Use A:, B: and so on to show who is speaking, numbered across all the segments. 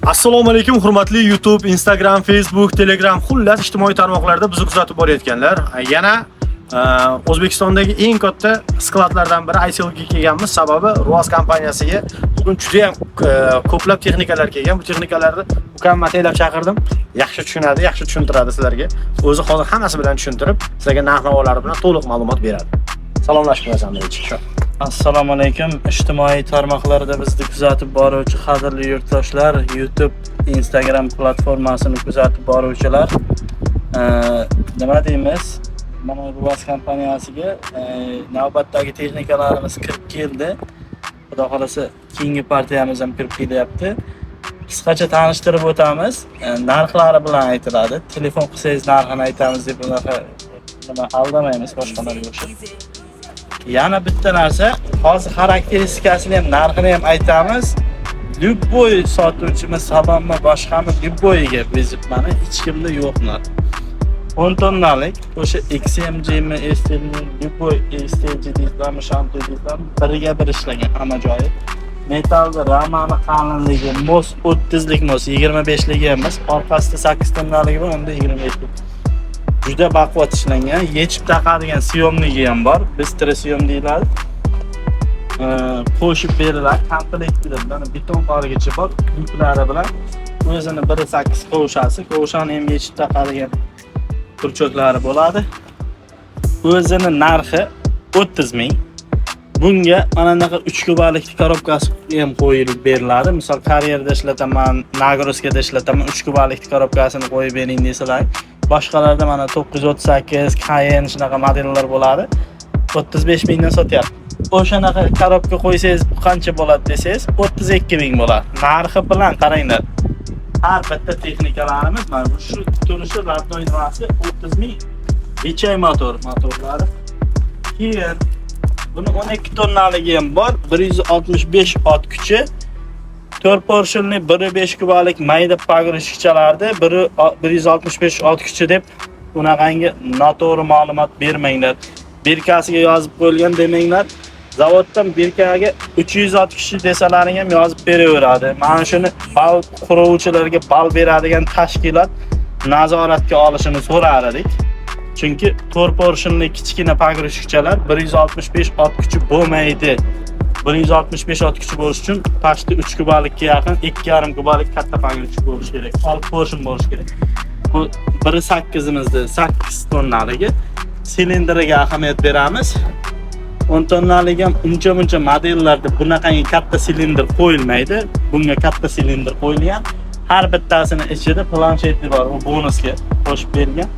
A: Assalomu alaykum, hurmatli YouTube, Instagram, Facebook, Telegram, xullas ijtimoiy tarmoqlarda bizni kuzatib borayotganlar. Yana O'zbekistondagi eng katta skladlardan biri ICLga kelganmiz. Sababi Ruas kompaniyasiga bugun juda ham ko'plab texnikalar kelgan. Bu texnikalarni mukammal taylab chaqirdim. Yaxshi tushunadi, yaxshi tushuntiradi sizlarga. O'zi hozir hammasi bilan tushuntirib, sizlarga narx-navolari bilan to'liq ma'lumot beradi. Salomlashib qo'yasan birinchi.
B: Assalomu alaykum. Ijtimoiy tarmoqlarda bizni kuzatib boruvchi qadrli yurtdoshlar, YouTube, Instagram platformasini kuzatib boruvchilar, nima deymiz? Mana Ruas kompaniyasiga navbatdagi texnikalarimiz kirib keldi. Xudo xolasa keyingi partiyamiz ham kirib kelyapti. Qisqacha tanishtirib o'tamiz. Narxlari bilan aytiladi. Telefon qilsangiz narxini aytamiz deb bunaqa aldamaymiz boshqalarga o'xshab. Yana bitta narsa, hozir xarakteristikasini ham, narxini ham aytamiz. Любой sotuvchimiz sababmi, boshqami любойga bezib mana hech kimda yo'qlar. 10 tonnalik o'sha XMG mi, STL mi, любой STG deyizlarmi, shanti deyizlarmi, biriga bir ishlagan hamma joyi. Metalda ramani qalinligi mos 30lik mos, 25ligi emas, orqasida 8 tonnaligi bor, unda 25lik. Juda baquvvat ishlangan, yechib taqadigan siyomligi ham bor. Bistri siyom deyiladi. Qo'shib beriladi, komplekt bilan beton qorigacha bor, yuklari bilan o'zini 1.8 qovushasi, qovushani ham yechib taqadigan kurchoklari bo'ladi. O'zini narxi 30 ming. Bunga mana bunaqa 3 kubalik korobkasi ham qo'yilib beriladi. Misol karyerda ishlataman, nagrozkada ishlataman, 3 kubalik korobkasini qo'yib bering desalar, boshqalarda mana 938, Cayenne shunaqa modellar bo'ladi. 35 mingdan sotyapti. O'shanaqa korobka qo'ysangiz qancha bo'ladi desangiz, 32 ming bo'ladi. Narxi bilan qaranglar. Har bitta texnikalarimiz mana shu turishi radnoy narxi 30 ming. Vichay motorlari. Keyin buni 12 tonnaligi ham bor, 165 ot kuchi. 4 portionli 1.5 kubalik mayda pogrushkichalarda 165 ot kuchi deb unaqangi noto'g'ri ma'lumot bermanglar. Birkasiga yozib qo'yilgan demanglar. Zavoddan birkaga 300 ot kuchi desalaring ham yozib beraveradi. Mana shuni bal quruvchilarga bal beradigan tashkilot nazoratga olishini so'rar edik. Chunki 4 portionli kichkina pogrushkichalar 165 ot kuchi bo'lmaydi. 165 ot kuchi bo'lish uchun pastda 3 kubalikka yaqin 2,5 kubalik katta pogrushka bo'lishi kerak. 6 portion bo'lishi kerak. Bu 1.8imizda 8 tonnaligi silindriga ahamiyat beramiz. 10 tonnalik ham uncha modellarda bunaqangi katta silindr qo'yilmaydi. Bunga katta silindr qo'yilgan. Har bittasini ichida planshetli bor, u bonusga qo'shib berilgan.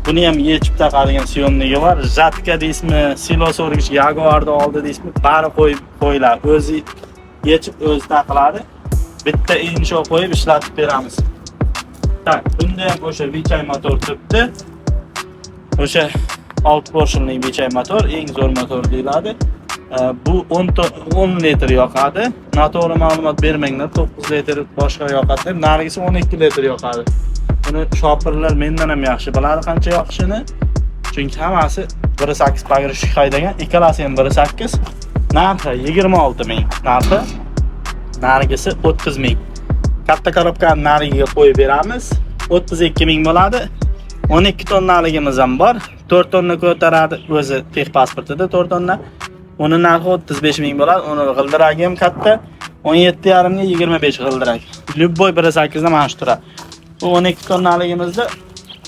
B: Buni ham yechib taqadigan siyomligi bor. Jatka deysizmi, silos o'rgich, Jaguar'da oldi deysizmi, bari qo'yiladi. O'zi yechib o'zi taqiladi. Bitta insho qo'yib ishlatib beramiz. Tak, bunda ham o'sha Vichay motor turibdi. O'sha 6 portionli Vichay motor, eng zo'r motor deyiladi. Bu 10 litr yoqadi. Noto'g'ri ma'lumot bermanglar, 9 litr boshqa yoqadi. Nargisi 12 litr yoqadi. Buni shopirlar mendan ham yaxshi biladi qancha yoqishini. Chunki hammasi 1.8 pogrushka haydagan, ikkalasi ham 1.8. Narxi 26 ming. Nargisi 30 ming. Katta korobkani nariga qo'yib beramiz. 32 ming bo'ladi. 12 tonnaligimiz ham bor. 4 tonna ko'taradi o'zi texpasportida 4 tonna. Uni narxi 35 ming bo'ladi. Uni g'ildiragi ham katta. 17,5 ga 25 g'ildirak. Любой 1.8 dan mana shu turadi. Bu 12 tonnaligimizda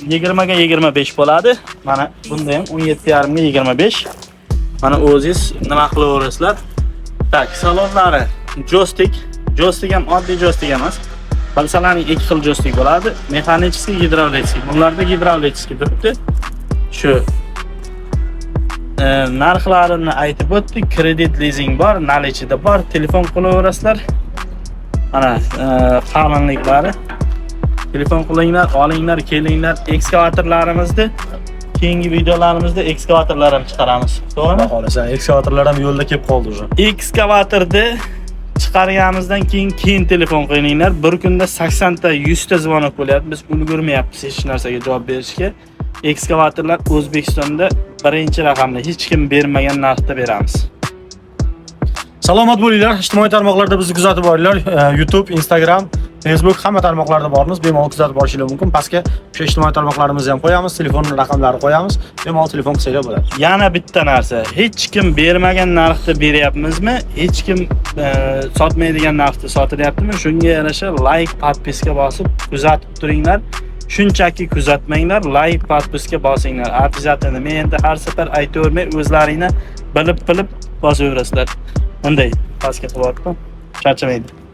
B: 20 ga 25 bo'ladi. Mana bunda ham 17,5 ga 25. Mana o'zingiz nima qilaverasizlar? Tak, salonlari joystick ham oddiy joystick emas. Balsalarning ikki xil joystick bo'ladi. Mexanichskiy, gidravlitskiy. Bunlarda gidravlitskiy turibdi. Shu narxlarini aytib o'tdik. Kredit leasing bor, nalichida bor. Telefon qilaverasizlar. Mana qalinliklari. Telefon qilinglar, olinglar, kelinglar. Ekskavatorlarimizni keyingi videolarimizda ekskavatorlar ham chiqaramiz. To'g'rimi?
A: Xohlasan, ekskavatorlar ham yo'lda kelib qoldi o'sha.
B: Ekskavatorda chiqarganimizdan keyin telefon qilinglar. Bir kunda 80 ta, 100 ta zvonok bo'lyapti. Biz ulgurmayapmiz hech narsaga javob berishga. Ekskavatorlar O'zbekistonda birinchi raqamli, hech kim bermagan narxda beramiz.
A: Salomat bo'linglar. Ijtimoiy tarmoqlarda bizni kuzatib boringlar. YouTube, Instagram, Facebook hamma tarmoqlarda bormiz. Bemalol kuzatib borishingiz mumkin. Pastga o'sha ijtimoiy tarmoqlarimizni ham qo'yamiz, telefon raqamlarini qo'yamiz. Bemalol telefon qilsanglar bo'ladi.
B: Yana bitta narsa, hech kim bermagan narxda beryapmizmi? Hech kim sotmaydigan narxda sotilyaptimi? Shunga yarasha like, podpiska bosib kuzatib turinglar. Shunchaki kuzatmanglar, like, podpiska bosinglar. Обязательно. Men endi har safar aytavermay, o'zlaringni bilib bosaverasizlar. Bunday pastga qilib o'tdim. Charchamaydi.